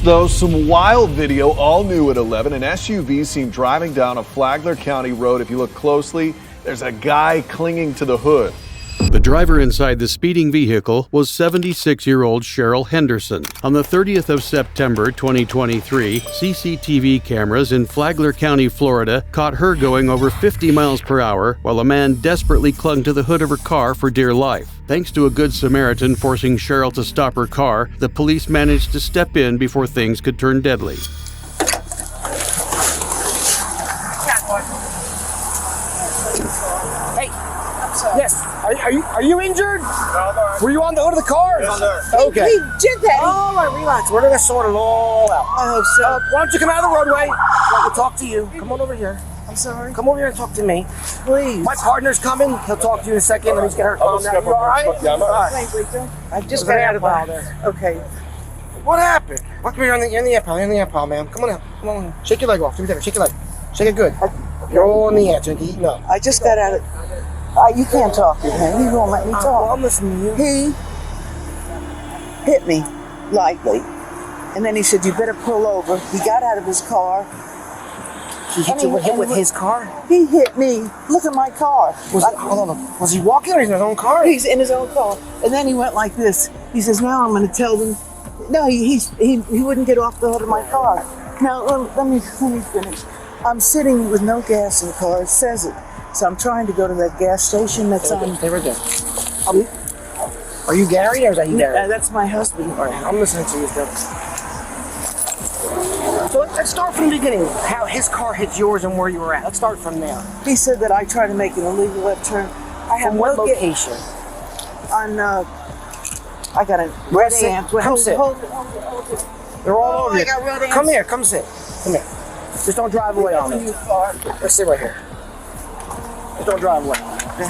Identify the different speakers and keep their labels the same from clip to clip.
Speaker 1: though, some wild video, all new at 11. An SUV seen driving down a Flagler County road. If you look closely, there's a guy clinging to the hood.
Speaker 2: The driver inside the speeding vehicle was 76-year-old Cheryl Henderson. On the 30th of September 2023, CCTV cameras in Flagler County, Florida, caught her going over 50 miles per hour while a man desperately clung to the hood of her car for dear life. Thanks to a good Samaritan forcing Cheryl to stop her car, the police managed to step in before things could turn deadly.
Speaker 3: Yes. Are you injured? No, I'm all right. Were you on the hood of the car?
Speaker 4: Yes, sir.
Speaker 3: Okay.
Speaker 5: Hey, did that?
Speaker 3: All right, relax. We're gonna sort it all out.
Speaker 5: I hope so.
Speaker 3: Why don't you come out of the roadway? I can talk to you. Come on over here.
Speaker 5: I'm sorry.
Speaker 3: Come over here and talk to me.
Speaker 5: Please.
Speaker 3: My partner's coming. He'll talk to you in a second. Let me just get her calm down. You all right?
Speaker 4: Yeah, I'm all right.
Speaker 5: Wait, Victor. I just
Speaker 3: There's
Speaker 5: got
Speaker 3: an
Speaker 5: out
Speaker 3: ant
Speaker 5: of
Speaker 3: pile
Speaker 5: there. Okay.
Speaker 3: What happened? Come here. You're in the ant pile. You're in the ant pile, ma'am. Come on out. Come on. Shake your leg off. Shake your leg. Shake it good. You're all in the ant. You're eating up.
Speaker 5: I just got out of. You can't talk to him. He won't let me talk.
Speaker 3: Well, I'm listening to you.
Speaker 5: He hit me lightly, and then he said, "You better pull over." He got out of his car.
Speaker 3: He hit you with his car?
Speaker 5: He hit me. Look at my car.
Speaker 3: Hold on. Was he walking or he's in his own car?
Speaker 5: He's in his own car. And then he went like this. He says, "Now I'm going to tell them." No, he wouldn't get off the hood of my car. Now let me finish. I'm sitting with no gas in the car. It says it. So I'm trying to go to that gas station that's on.
Speaker 3: Stay right there. Are you Gary or is that you, Gary?
Speaker 5: That's my husband.
Speaker 3: All right, I'm listening to you, Bill. So let's start from the beginning. How his car hit yours and where you were at. Let's start from there.
Speaker 5: He said that I tried to make an illegal left turn. I have
Speaker 3: From what
Speaker 5: no
Speaker 3: location?
Speaker 5: On I got a red ant.
Speaker 3: Come sit.
Speaker 5: Hold it.
Speaker 3: They're all over
Speaker 5: I
Speaker 3: you.
Speaker 5: got red ants.
Speaker 3: Come here. Come sit. Come here. Just don't drive away on me. Let's sit right here. Just don't drive away. Okay?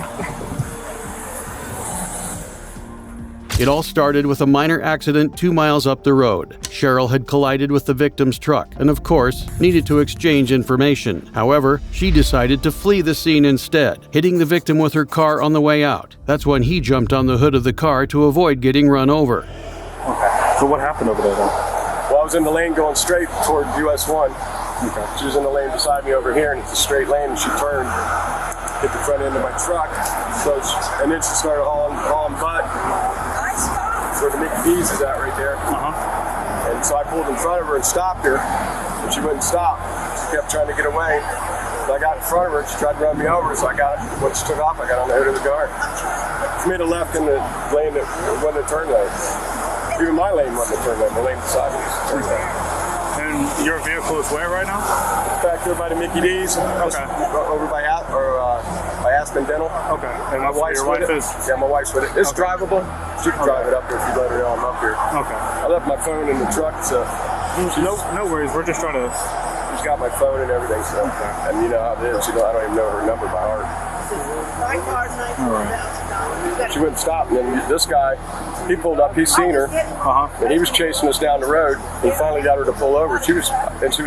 Speaker 2: It all started with a minor accident 2 miles up the road. Cheryl had collided with the victim's truck and, of course, needed to exchange information. However, she decided to flee the scene instead, hitting the victim with her car on the way out. That's when he jumped on the hood of the car to avoid getting run over.
Speaker 4: Okay. So what happened over there then?
Speaker 6: Well, I was in the lane going straight toward US 1.
Speaker 4: Okay.
Speaker 6: She was in the lane beside me over here, and it's a straight lane, and she turned, hit the front end of my truck, and then she started hauling butt where the Mickey D's is at right there. And so I pulled in front of her and stopped her, and she wouldn't stop. She kept trying to get away. So I got in front of her, and she tried to run me over, so when she took off, I got on the hood of the car. She made a left in the lane that wasn't a turn lane. Even my lane wasn't a turn lane, the lane beside me was a turn lane.
Speaker 4: And your vehicle is where right now?
Speaker 6: Back there by the Mickey D's, over by Aspen Dental.
Speaker 4: Okay. And
Speaker 6: My wife's
Speaker 4: your wife
Speaker 6: with it.
Speaker 4: is?
Speaker 6: Yeah, my wife's with it. It's drivable. She can drive it up here if you let her know I'm up here.
Speaker 4: Okay.
Speaker 6: I left my phone in the truck, so
Speaker 4: No worries. We're just trying to.
Speaker 6: she's got my phone and everything. So, and you know how it is. I don't even know her number by heart.
Speaker 5: My car's $19,000.
Speaker 6: She wouldn't stop, and then this guy, he pulled up. He's seen her, and he was chasing us down the road. He finally got her to pull over. She was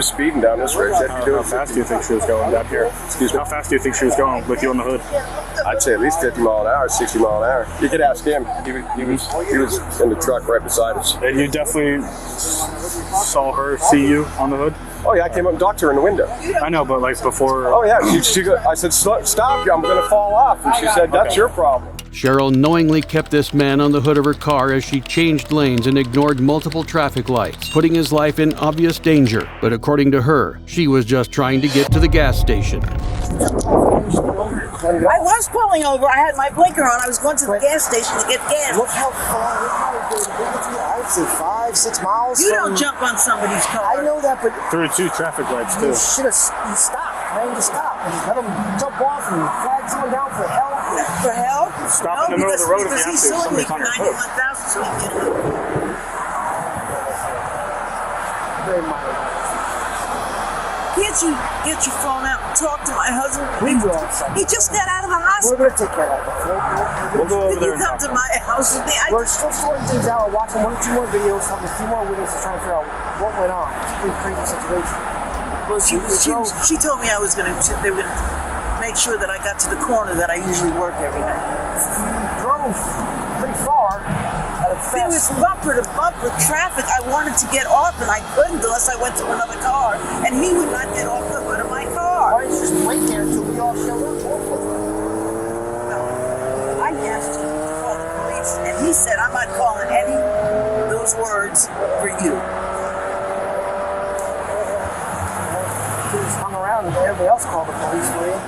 Speaker 6: speeding down this road.
Speaker 4: How fast do you think she was going down here?
Speaker 6: Excuse me?
Speaker 4: How fast do you think she was going with you on the hood?
Speaker 6: I'd say at least 50 mile an hour, 60 mile an hour. You could ask him. He was in the truck right beside us.
Speaker 4: And you definitely saw her see you on the hood?
Speaker 6: Oh yeah, I came up and talked to her in the window.
Speaker 4: I know, but like before.
Speaker 6: Oh yeah, I said, stop, I'm going to fall off. And she said, that's your problem.
Speaker 2: Cheryl knowingly kept this man on the hood of her car as she changed lanes and ignored multiple traffic lights, putting his life in obvious danger. But according to her, she was just trying to get to the gas station.
Speaker 5: I was pulling over. I had my blinker on. I was going to the gas station to get gas.
Speaker 3: Look how far. I'd say 5-6 miles.
Speaker 5: You don't jump on somebody's car.
Speaker 3: I know that, but
Speaker 4: Through 2 traffic lights
Speaker 3: you
Speaker 4: too.
Speaker 3: should have stopped. Man, just stop and just let him jump off and flag someone down for help.
Speaker 5: For help?
Speaker 4: Stop in the middle of the road if you have to.
Speaker 5: He's suing me for
Speaker 4: Somebody's on your hood.
Speaker 5: $91,000 so he can.
Speaker 3: Very minor.
Speaker 5: Can't you get your phone out and talk to my husband?
Speaker 3: We will.
Speaker 5: He just got out of the
Speaker 3: We're
Speaker 5: hospital.
Speaker 3: going to take care of that.
Speaker 4: We'll go over
Speaker 5: Did
Speaker 4: there
Speaker 5: you
Speaker 4: and
Speaker 5: come
Speaker 4: talk
Speaker 5: to my house with me?
Speaker 3: We're still sorting things out. We're watching 1 or 2 more videos, having a few more witnesses trying to figure out what went on. It's a pretty crazy situation.
Speaker 5: Well, she told me they were going to make sure that I got to the corner that I usually work every night.
Speaker 3: Drove pretty far at a
Speaker 5: There was bumper to bumper traffic. I wanted to get off and I couldn't unless I went to another car. And he would not get off the hood of my car.
Speaker 3: Why don't you just wait there until we all show up?
Speaker 5: No. I asked him to call the police and he said, I'm not calling any of those words for you.
Speaker 3: He just hung around and everybody else called the police for you.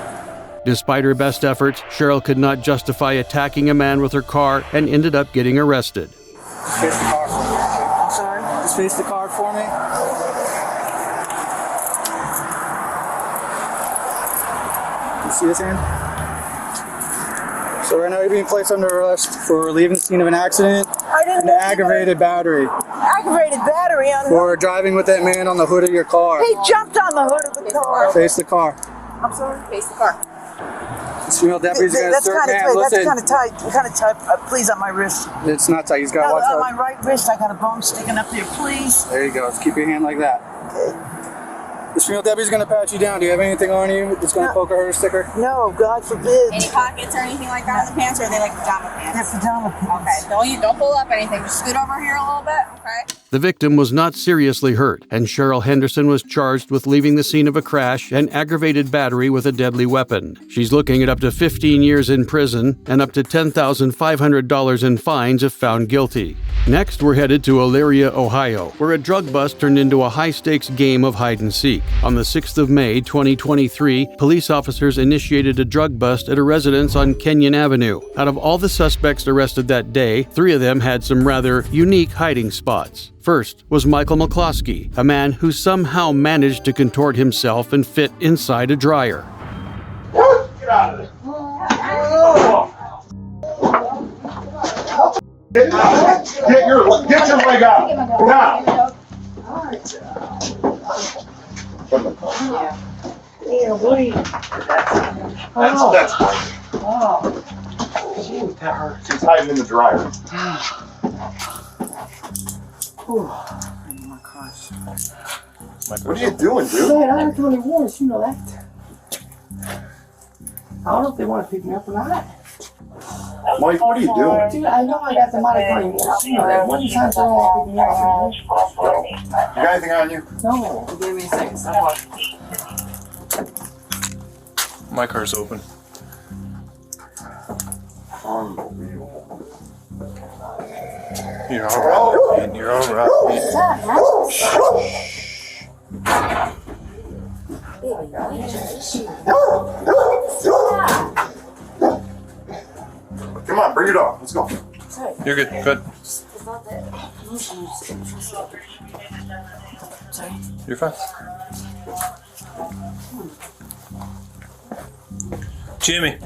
Speaker 2: Despite her best efforts, Cheryl could not justify attacking a man with her car and ended up getting arrested.
Speaker 4: Just face the car for me.
Speaker 5: I'm sorry?
Speaker 4: Just face the car for me. You see this hand? So right now you're being placed under arrest for leaving the scene of an accident
Speaker 5: I didn't
Speaker 4: and aggravated battery.
Speaker 5: Aggravated battery on
Speaker 4: For driving with that man on the hood of your car.
Speaker 5: He jumped on the hood of the car.
Speaker 4: Face the car.
Speaker 5: I'm sorry? Face the car.
Speaker 4: This female deputy's gonna
Speaker 5: That's
Speaker 4: search
Speaker 5: kind of
Speaker 4: man.
Speaker 5: tight. That's
Speaker 4: Listen,
Speaker 5: kind of tight. Kind of tight. Please, on my wrist.
Speaker 4: it's not tight. He's got to watch
Speaker 5: On
Speaker 4: out.
Speaker 5: my right wrist, I got a bone sticking up there. Please.
Speaker 4: There you go. Let's keep your hand like that. This female deputy's gonna pat you down. Do you have anything on you that's gonna poke a hurt sticker?
Speaker 5: No, God forbid.
Speaker 7: Any pockets or anything like that in the pants, or are they like pajama
Speaker 5: They're
Speaker 7: pants?
Speaker 5: pajama pants.
Speaker 7: Okay, don't pull up anything. Just scoot over here a little bit, okay?
Speaker 2: The victim was not seriously hurt, and Cheryl Henderson was charged with leaving the scene of a crash and aggravated battery with a deadly weapon. She's looking at up to 15 years in prison and up to $10,500 in fines if found guilty. Next, we're headed to Elyria, Ohio, where a drug bust turned into a high-stakes game of hide-and-seek. On the 6th of May, 2023, police officers initiated a drug bust at a residence on Kenyon Avenue. Out of all the suspects arrested that day, 3 of them had some rather unique hiding spots. First was Michael McCloskey, a man who somehow managed to contort himself and fit inside a dryer.
Speaker 8: Get out of there. Get your leg out. Now. That's that hurts. He's hiding in the dryer. What are you doing, dude?
Speaker 3: Man, I don't tell you once, you know that. I don't know if they want to pick me up or not.
Speaker 8: Mike, what are you doing?
Speaker 3: Dude, I know I got the money for you. You know that one time they want to pick me up.
Speaker 8: You got anything on you?
Speaker 3: No. Give me a second.
Speaker 6: My car's open.
Speaker 8: Unbelievable.
Speaker 6: You're all right. Man. You're all right.
Speaker 8: Come on, bring it on. Let's go.
Speaker 6: You're good. Good. You're fine. Jimmy.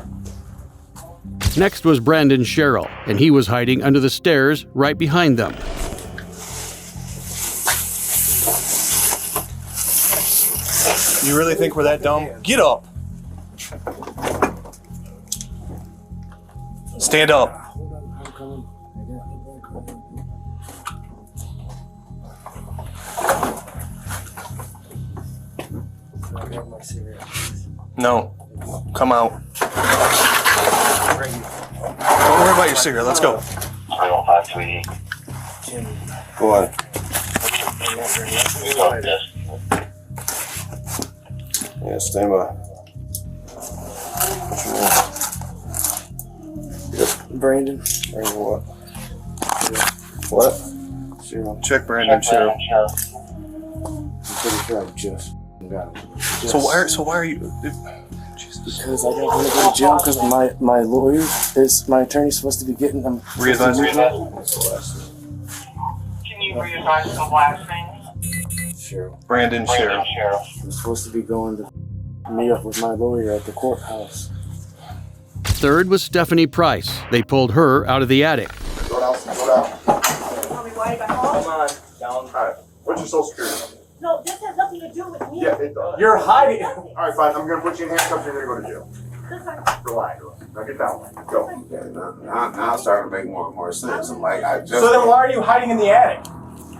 Speaker 2: Next was Brandon Sherrill, and he was hiding under the stairs right behind them.
Speaker 6: You really think we're that dumb? Get up. Stand up. No. Come out. Don't worry about your cigarette. Let's go. Go on. Yeah, stand by.
Speaker 4: Brandon.
Speaker 6: Brandon what? What?
Speaker 4: Zero.
Speaker 6: Check Brandon, Cheryl.
Speaker 4: I'm pretty sure I just got him.
Speaker 6: So why are you? Jesus.
Speaker 4: Because I don't want to go to jail because my lawyer my attorney's supposed to be getting them.
Speaker 6: Readvise.
Speaker 9: Can you readvise the last name?
Speaker 4: Cheryl.
Speaker 6: Brandon, Cheryl.
Speaker 4: I'm supposed to be going to meet up with my lawyer at the courthouse.
Speaker 2: Third was Stephanie Price. They pulled her out of the attic.
Speaker 8: Go down. Come on. Down. All right. What's your social security number?
Speaker 9: No, this has nothing to do with me.
Speaker 8: Yeah, it does.
Speaker 4: You're hiding.
Speaker 8: All right, fine. I'm going to put you in handcuffs. You're going to go to jail. Relax. Now get down. Go.
Speaker 10: Now it's starting to make more and more sense. I'm like, I just.
Speaker 4: So then why are you hiding in the attic?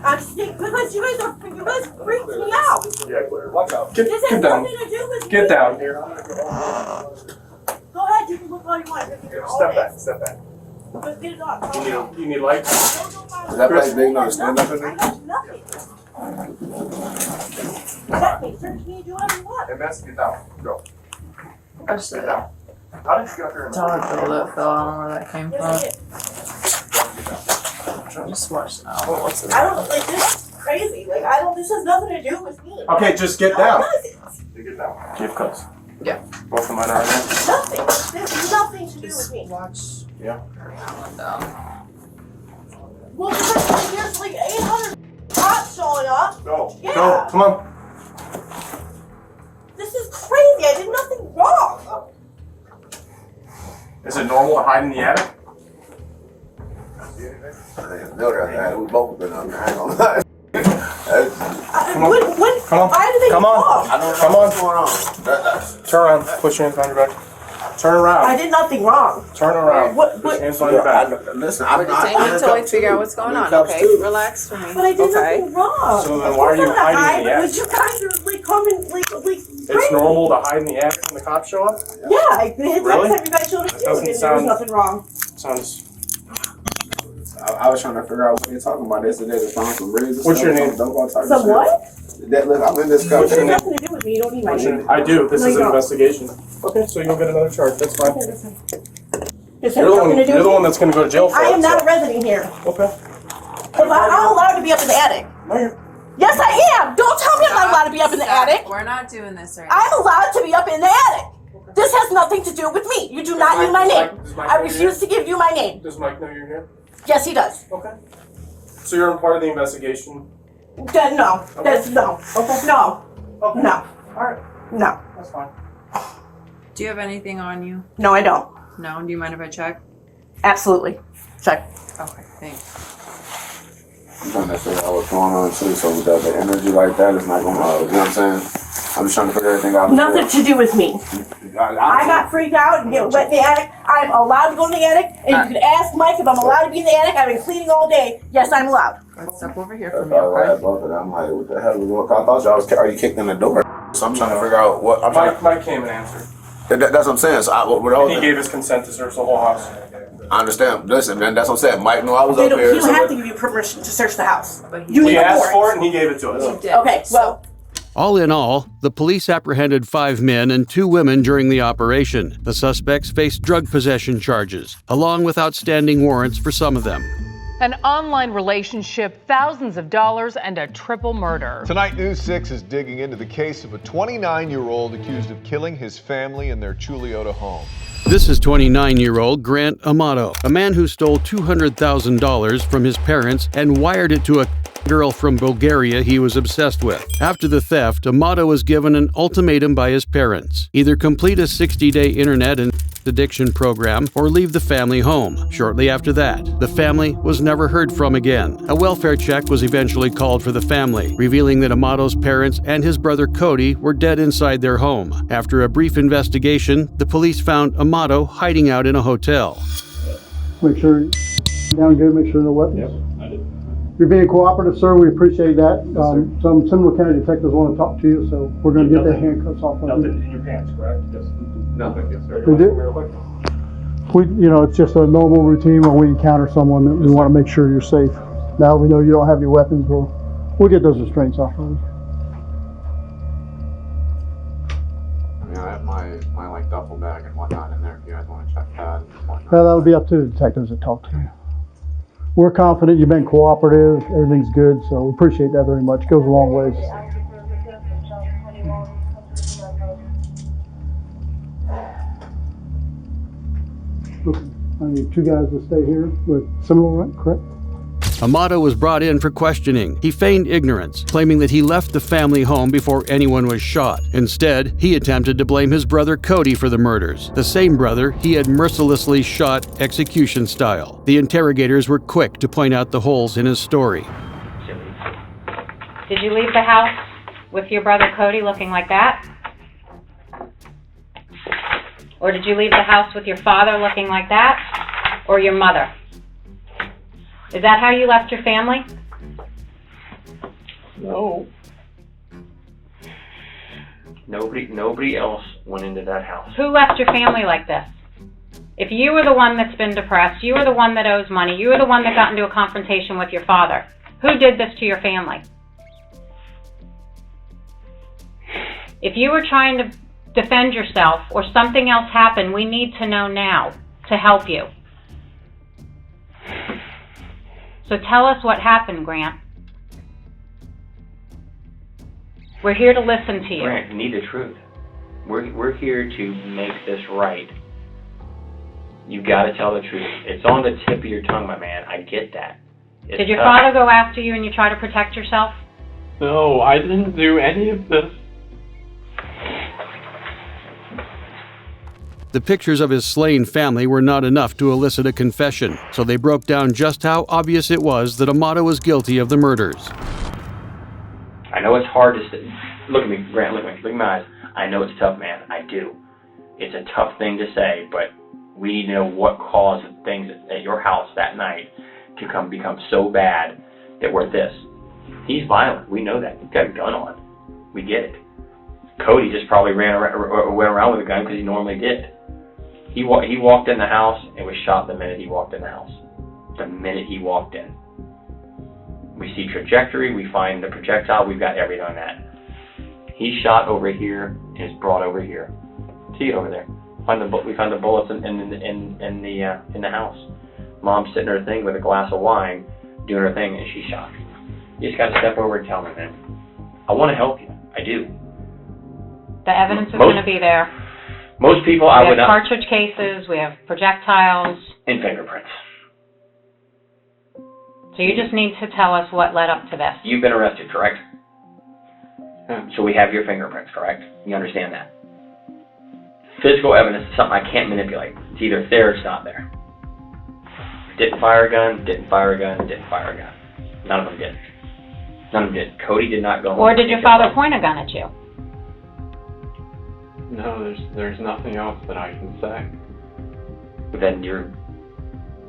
Speaker 9: I'm sick because you guys freaked me out.
Speaker 8: Yeah, clear.
Speaker 4: Watch out.
Speaker 9: This has
Speaker 4: Get down.
Speaker 9: nothing to do with
Speaker 4: Get
Speaker 9: me.
Speaker 4: down.
Speaker 9: Go ahead, you can look all you want.
Speaker 8: Step back. Step back.
Speaker 9: Let's get it off.
Speaker 4: You need lights?
Speaker 10: Is that place big enough to stand up in
Speaker 9: I
Speaker 10: there?
Speaker 9: got nothing. Let me search me, do whatever you want.
Speaker 8: Investigate that one. Go.
Speaker 11: That's it.
Speaker 8: How did you get there?
Speaker 11: It's hard to build up, though. I don't know where that came
Speaker 9: Yes,
Speaker 11: from.
Speaker 9: I did.
Speaker 11: Just watch now. What's it?
Speaker 9: I don't, like, this is crazy. Like, this has nothing to do with me.
Speaker 4: Okay, just get
Speaker 9: No,
Speaker 4: down.
Speaker 9: nothing.
Speaker 8: Get down.
Speaker 4: Give cuts.
Speaker 11: Yeah.
Speaker 4: Both of mine are in there.
Speaker 9: Nothing. This has nothing to do with me.
Speaker 11: Watch.
Speaker 4: Yeah.
Speaker 11: That one down.
Speaker 9: Well, because there's like 800 cops showing up.
Speaker 8: Go.
Speaker 9: Yeah.
Speaker 4: Go. Come on.
Speaker 9: This is crazy. I did nothing wrong.
Speaker 4: Is it normal to hide in the attic?
Speaker 10: We both been up there. I ain't gonna lie.
Speaker 4: Come on. Come on.
Speaker 9: Why do they
Speaker 4: Come on.
Speaker 9: talk?
Speaker 10: I don't know
Speaker 4: Come on.
Speaker 10: what's going on.
Speaker 4: Turn around. Put your hands behind your back. Turn around.
Speaker 9: I did nothing wrong.
Speaker 4: Turn around.
Speaker 9: What-
Speaker 4: Put your hands behind your back.
Speaker 10: Listen,
Speaker 11: We're detaining until we figure out what's going on, okay? Relax for me.
Speaker 9: But I did
Speaker 11: Okay.
Speaker 9: nothing wrong.
Speaker 4: So then why are you hiding in the attic?
Speaker 9: Because you guys are like coming like
Speaker 4: It's normal to hide in the attic when the cops show up?
Speaker 9: Yeah, I did
Speaker 4: Really?
Speaker 9: every time you guys showed up
Speaker 4: That
Speaker 9: too,
Speaker 4: doesn't
Speaker 9: and there was
Speaker 4: sound-
Speaker 9: nothing wrong.
Speaker 4: Sounds.
Speaker 10: I was trying to figure out what you're talking about yesterday to find some reasons.
Speaker 4: What's your name?
Speaker 9: Some what?
Speaker 10: Look, I'm in this
Speaker 9: This
Speaker 10: country.
Speaker 9: has nothing to do with me. You don't need my name.
Speaker 4: I do. This
Speaker 9: No,
Speaker 4: is
Speaker 9: you
Speaker 4: an
Speaker 9: don't.
Speaker 4: investigation. Okay, so you'll get another charge. That's fine.
Speaker 9: This has
Speaker 4: You're the one.
Speaker 9: nothing to do
Speaker 4: You're
Speaker 9: with
Speaker 4: the one
Speaker 9: me.
Speaker 4: that's going to go to jail for
Speaker 9: I
Speaker 4: it.
Speaker 9: am not
Speaker 4: so-
Speaker 9: a resident here.
Speaker 4: Okay.
Speaker 9: Because I'm allowed to be up in the attic.
Speaker 4: No, you're.
Speaker 9: Yes, I am. Don't tell me I'm not allowed to be up in the
Speaker 11: Stop.
Speaker 9: attic.
Speaker 11: We're not doing this right now.
Speaker 9: I'm allowed to be up in the attic. This has nothing to do with me. You do not need my name.
Speaker 4: Does Mike
Speaker 9: I
Speaker 4: know you're
Speaker 9: refuse to give you my name.
Speaker 4: here? Does Mike know you're here?
Speaker 9: Yes, he does.
Speaker 4: Okay. So you're a part of the investigation?
Speaker 9: Then no. That's no.
Speaker 4: Okay.
Speaker 9: No.
Speaker 4: Okay.
Speaker 9: No.
Speaker 4: Alright.
Speaker 9: No.
Speaker 4: That's fine.
Speaker 11: Do you have anything on you?
Speaker 9: No, I don't.
Speaker 11: No? Do you mind if I check?
Speaker 9: Absolutely. Check.
Speaker 11: Okay, thanks.
Speaker 10: I'm trying to figure out what's going on too, so without the energy like that, it's not going to, you know what I'm saying? I'm just trying to figure everything out.
Speaker 9: Nothing to do with me. I got freaked out and get wet in the attic. I'm allowed to go in the attic, and you can ask Mike if I'm allowed to be in the attic. I've been cleaning all day. Yes, I'm allowed.
Speaker 11: Let's step over here
Speaker 10: That's
Speaker 11: for me,
Speaker 10: all right,
Speaker 11: okay?
Speaker 10: both of them. I'm like, what the hell is going on? I thought y'all was, are you kicked in the door? So I'm trying to figure out what, I'm trying
Speaker 4: Mike came and answered.
Speaker 10: that's what I'm saying. So we're all,
Speaker 4: He gave his consent to search the whole house.
Speaker 10: I understand. Listen, man, that's what I'm saying. Mike knew I was
Speaker 9: They
Speaker 10: up
Speaker 9: don't,
Speaker 10: here.
Speaker 9: he don't
Speaker 10: so
Speaker 9: have to give you permission to search the house.
Speaker 11: But
Speaker 9: You
Speaker 4: We
Speaker 9: need a
Speaker 4: asked for
Speaker 9: warrant.
Speaker 4: it and he gave it to us.
Speaker 11: You did.
Speaker 9: Okay, well,
Speaker 2: All in all, the police apprehended 5 men and 2 women during the operation. The suspects faced drug possession charges, along with outstanding warrants for some of them.
Speaker 12: An online relationship, thousands of dollars, and a triple murder.
Speaker 1: Tonight, News 6 is digging into the case of a 29-year-old accused of killing his family in their Chuliota home.
Speaker 2: This is 29-year-old Grant Amato, a man who stole $200,000 from his parents and wired it to a girl from Bulgaria he was obsessed with. After the theft, Amato was given an ultimatum by his parents: either complete a 60-day internet and addiction program or leave the family home. Shortly after that, the family was never heard from again. A welfare check was eventually called for the family, revealing that Amato's parents and his brother Cody were dead inside their home. After a brief investigation, the police found Amato hiding out in a hotel.
Speaker 13: Make sure you're down good, make sure no weapons. Yep, I did. You're being cooperative, sir. We appreciate that. Some Seminole County detectives want to talk to you, so we're going to get the handcuffs off of you.
Speaker 8: Nothing in your pants, correct? Yes. Nothing, yes, sir.
Speaker 13: We do. It's just a normal routine when we encounter someone that we want to make sure you're safe. Now we know you don't have any weapons. We'll get those restraints off of you.
Speaker 10: I mean, I have my like duffel bag and whatnot in there if you guys want to check that.
Speaker 13: Well, that'll be up to the detectives that talk to you. We're confident you've been cooperative. Everything's good, so we appreciate that very much. It goes a long ways. I need 2 guys to stay here with similar rank, correct?
Speaker 2: Amato was brought in for questioning. He feigned ignorance, claiming that he left the family home before anyone was shot. Instead, he attempted to blame his brother Cody for the murders, the same brother he had mercilessly shot execution style. The interrogators were quick to point out the holes in his story.
Speaker 14: Did you leave the house with your brother Cody looking like that? Or did you leave the house with your father looking like that? Or your mother? Is that how you left your family?
Speaker 15: No. Nobody else went into that house.
Speaker 14: Who left your family like this? If you were the one that's been depressed, you were the one that owes money, you were the one that got into a confrontation with your father, who did this to your family? If you were trying to defend yourself or something else happened, we need to know now to help you. So tell us what happened, Grant. We're here to listen to you.
Speaker 15: Grant, you need the truth. We're here to make this right. You got to tell the truth. It's on the tip of your tongue, my man. I get that. It's
Speaker 14: Did your
Speaker 15: tough.
Speaker 14: father go after you and you try to protect yourself?
Speaker 16: No, I didn't do any of this.
Speaker 2: The pictures of his slain family were not enough to elicit a confession, so they broke down just how obvious it was that Amato was guilty of the murders.
Speaker 15: I know it's hard to say. Look at me, Grant, look at me in my eyes. I know it's tough, man. I do. It's a tough thing to say, but we need to know what caused things at your house that night to become so bad that we're this. He's violent. We know that. He's got a gun on. We get it. Cody just probably went around with a gun because he normally did. He walked in the house and was shot the minute he walked in the house. The minute he walked in. We see trajectory, we find the projectile, we've got everything on that. He's shot over here and is brought over here. See it over there. We find the bullets in the house. Mom's sitting her thing with a glass of wine, doing her thing, and she's shot. You just got to step over and tell me, man. I want to help you. I do.
Speaker 14: The evidence is going to be there.
Speaker 15: Most people,
Speaker 14: we have cartridge cases, we have projectiles.
Speaker 15: And fingerprints.
Speaker 14: So you just need to tell us what led up to this.
Speaker 15: You've been arrested, correct? So we have your fingerprints, correct? You understand that? Physical evidence is something I can't manipulate. It's either there or it's not there. Didn't fire a gun, didn't fire a gun, didn't fire a gun. None of them did. None of them did. Cody did not go home.
Speaker 14: Or did your father point a gun at you?
Speaker 16: No, there's nothing else that I can say.
Speaker 15: Then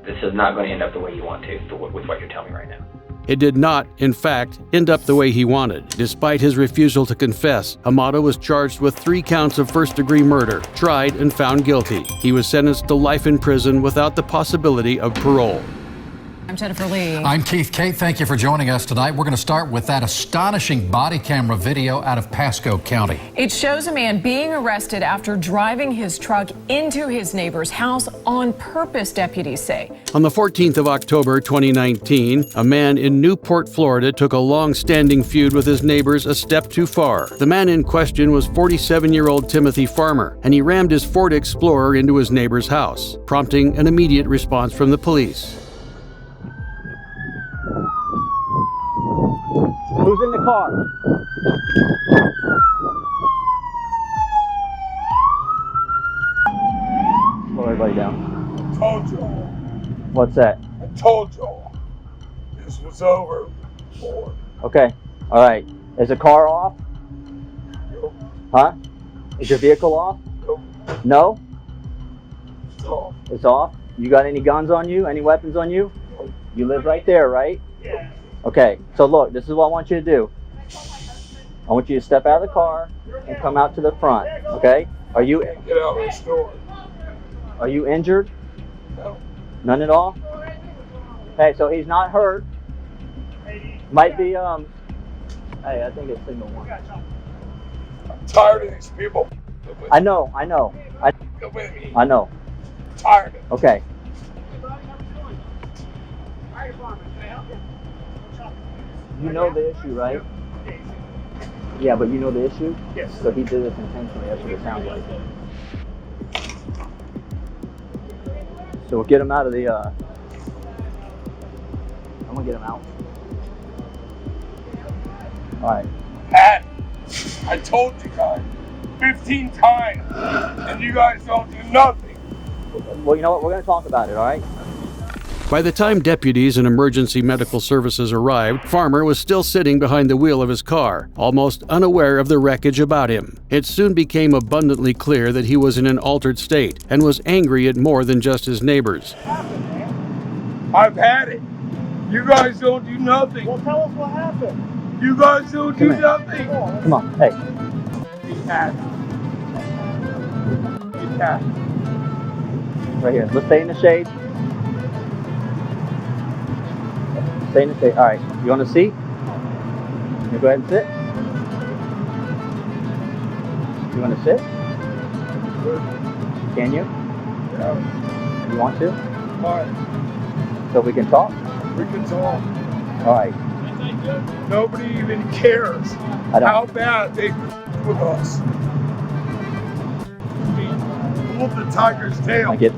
Speaker 15: this is not going to end up the way you want to with what you're telling me right now.
Speaker 2: It did not, in fact, end up the way he wanted. Despite his refusal to confess, Amato was charged with 3 counts of first-degree murder, tried and found guilty. He was sentenced to life in prison without the possibility of parole.
Speaker 17: I'm Jennifer Lee.
Speaker 18: I'm Keith Kate. Thank you for joining us tonight. We're going to start with that astonishing body camera video out of Pasco County.
Speaker 17: It shows a man being arrested after driving his truck into his neighbor's house on purpose, deputies say.
Speaker 2: On the 14th of October 2019, a man in Newport, Florida took a long-standing feud with his neighbors a step too far. The man in question was 47-year-old Timothy Farmer, and he rammed his Ford Explorer into his neighbor's house, prompting an immediate response from the police.
Speaker 19: Who's in the car? Slow everybody down.
Speaker 20: I told you.
Speaker 19: What's that?
Speaker 20: I told you. This was over before.
Speaker 19: Okay. All right. Is the car off?
Speaker 20: Nope.
Speaker 19: Huh? Is your vehicle off?
Speaker 20: Nope.
Speaker 19: No?
Speaker 20: It's off.
Speaker 19: It's off? You got any guns on you? Any weapons on you?
Speaker 20: Nope.
Speaker 19: You live right there, right?
Speaker 20: Yeah.
Speaker 19: Okay, so look, this is what I want you to do. I want you to step out of the car and come out to the front, okay? Are you
Speaker 20: Get out of the store.
Speaker 19: Are you injured?
Speaker 20: No.
Speaker 19: None at all? Hey, so he's not hurt. Might be, hey, I think it's signal 1.
Speaker 20: I'm tired of these people.
Speaker 19: I know.
Speaker 20: Come with me.
Speaker 19: I know.
Speaker 20: I'm tired of it.
Speaker 19: Okay. You know the issue, right? Yeah, but you know the issue?
Speaker 20: Yes.
Speaker 19: So he did this intentionally, that's what it sounds like. So we'll get him out of the, I'm gonna get him out. Alright.
Speaker 20: Pat, I told you guys 15 times, and you guys don't do nothing.
Speaker 19: Well, you know what? We're gonna talk about it, alright?
Speaker 2: By the time deputies and emergency medical services arrived, Farmer was still sitting behind the wheel of his car, almost unaware of the wreckage about him. It soon became abundantly clear that he was in an altered state and was angry at more than just his neighbors.
Speaker 20: I've had it. You guys don't do nothing.
Speaker 3: Well, tell us what happened.
Speaker 20: You guys don't do nothing.
Speaker 19: Come on, hey.
Speaker 20: Pat. Pat.
Speaker 19: Right here. Let's stay in the shade. Stay in the shade. All right. You want to see? You go ahead and sit. You want to sit? Can you?
Speaker 20: Yeah.
Speaker 19: You want to?
Speaker 20: Why?
Speaker 19: So we can talk?
Speaker 20: We can talk.
Speaker 19: All right.
Speaker 20: Nobody even cares how bad they with us. Pulled the tiger's tail.
Speaker 19: I get.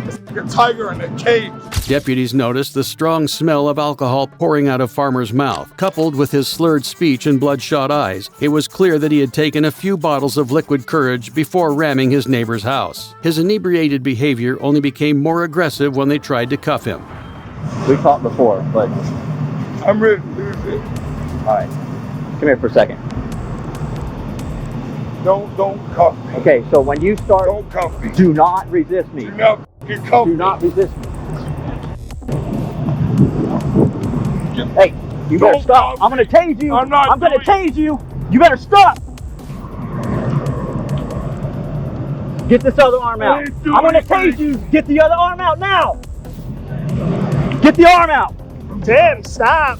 Speaker 20: It's like a tiger in a cage.
Speaker 2: Deputies noticed the strong smell of alcohol pouring out of Farmer's mouth. Coupled with his slurred speech and bloodshot eyes, it was clear that he had taken a few bottles of liquid courage before ramming his neighbor's house. His inebriated behavior only became more aggressive when they tried to cuff him.
Speaker 19: We talked before, but...
Speaker 20: I'm ready to lose it.
Speaker 19: All right. Come here for a second.
Speaker 20: Don't cuff me.
Speaker 19: Okay, so when you start...
Speaker 20: Don't cuff me.
Speaker 19: Do not resist me.
Speaker 20: Do not fucking cuff me.
Speaker 19: Do not resist me. Hey, you better stop. I'm gonna tase you. I'm gonna tase you. You better stop. Get this other arm out. I'm gonna tase you. Get the other arm out now. Get the arm out.
Speaker 20: Tim, stop.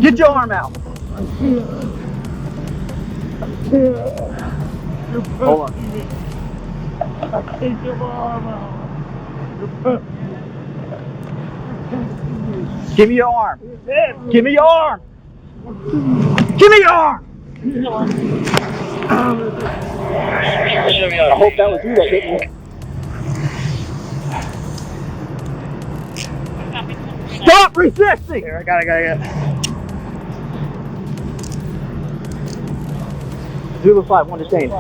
Speaker 19: Get your arm out. Hold on.
Speaker 20: I can't get my arm out.
Speaker 19: Give me your arm. Give me your arm. Give me your arm. I hope that was you that hit me. Stop resisting.
Speaker 3: Here, I got it.
Speaker 19: Zulu 5, 1 to change.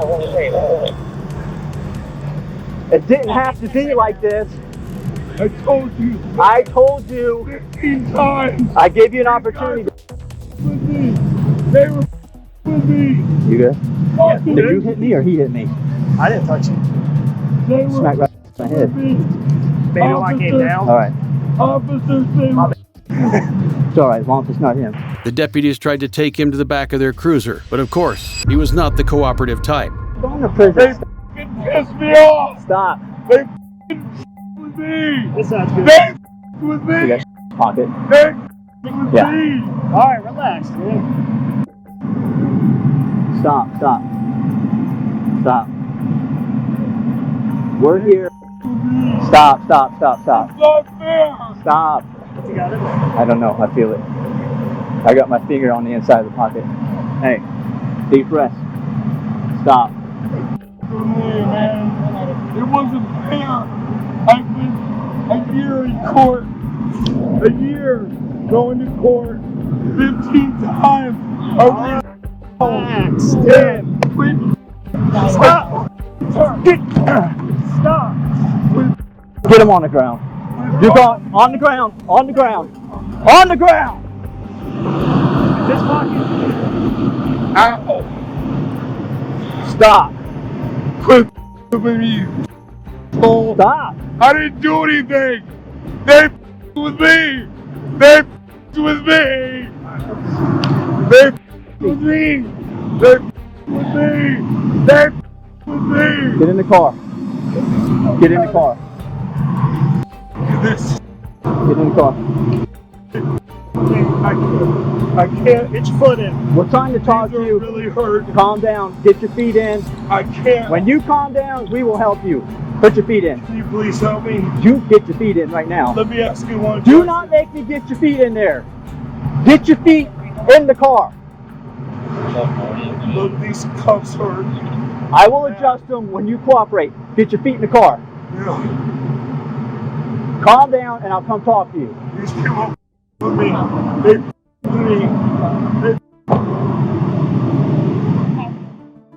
Speaker 19: It didn't have to be like this.
Speaker 20: I told you.
Speaker 19: 15
Speaker 20: times.
Speaker 19: I gave you an opportunity.
Speaker 20: They were with me.
Speaker 19: You good? Yeah. Did you hit me or he hit me?
Speaker 3: I didn't touch you.
Speaker 20: They were
Speaker 19: smack right in my head.
Speaker 3: Maybe when I came down.
Speaker 19: All right.
Speaker 20: Officers, they were.
Speaker 19: It's all right, as long as it's not him.
Speaker 2: The deputies tried to take him to the back of their cruiser, but of course, he was not the cooperative type.
Speaker 19: Go to prison.
Speaker 20: They pissed me off.
Speaker 19: Stop.
Speaker 20: They with me.
Speaker 3: This sounds good.
Speaker 20: They with me.
Speaker 19: You got pocket.
Speaker 20: They with
Speaker 19: Yeah.
Speaker 20: me.
Speaker 3: All right, relax, man.
Speaker 19: Stop. We're here. Stop.
Speaker 20: It's not fair.
Speaker 19: Stop.
Speaker 3: What you got in there?
Speaker 19: I don't know. I feel it. I got my finger on the inside of the pocket. Hey, deep breath. Stop.
Speaker 20: Man, it wasn't fair. I've been a year in court. A year going to court 15 times.
Speaker 3: Relax, Tim.
Speaker 20: Stop.
Speaker 3: Stop.
Speaker 19: Get him on the ground. You're going on the ground. On the ground. On the ground.
Speaker 3: This pocket.
Speaker 20: Ow.
Speaker 19: Stop.
Speaker 20: Quit with me. Oh,
Speaker 19: Stop.
Speaker 20: I didn't do anything. They with me. They with me. They with me. They with me. They with me.
Speaker 19: Get in the car. Get in the car.
Speaker 20: This.
Speaker 19: Get in the car.
Speaker 20: I can't.
Speaker 3: Get your foot in.
Speaker 19: We're trying to talk to you.
Speaker 20: Really hurt.
Speaker 19: Calm down. Get your feet in.
Speaker 20: I can't.
Speaker 19: When you calm down, we will help you. Put your feet in.
Speaker 20: Can you please help me?
Speaker 19: You get your feet in right now.
Speaker 20: Let me ask you one.
Speaker 19: Do not make me get your feet in there. Get your feet in the car.
Speaker 20: Look, these cuffs hurt.
Speaker 19: I will adjust them when you cooperate. Get your feet in the car.
Speaker 20: Yeah.
Speaker 19: Calm down and I'll come talk to you.
Speaker 20: These people with me. They with me.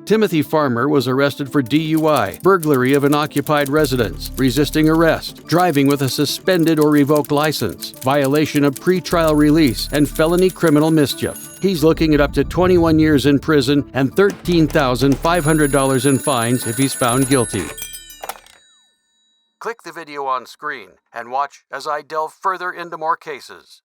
Speaker 2: Timothy Farmer was arrested for DUI, burglary of an occupied residence, resisting arrest, driving with a suspended or revoked license, violation of pretrial release, and felony criminal mischief. He's looking at up to 21 years in prison and $13,500 in fines if he's found guilty. Click the video on screen and watch as I delve further into more cases.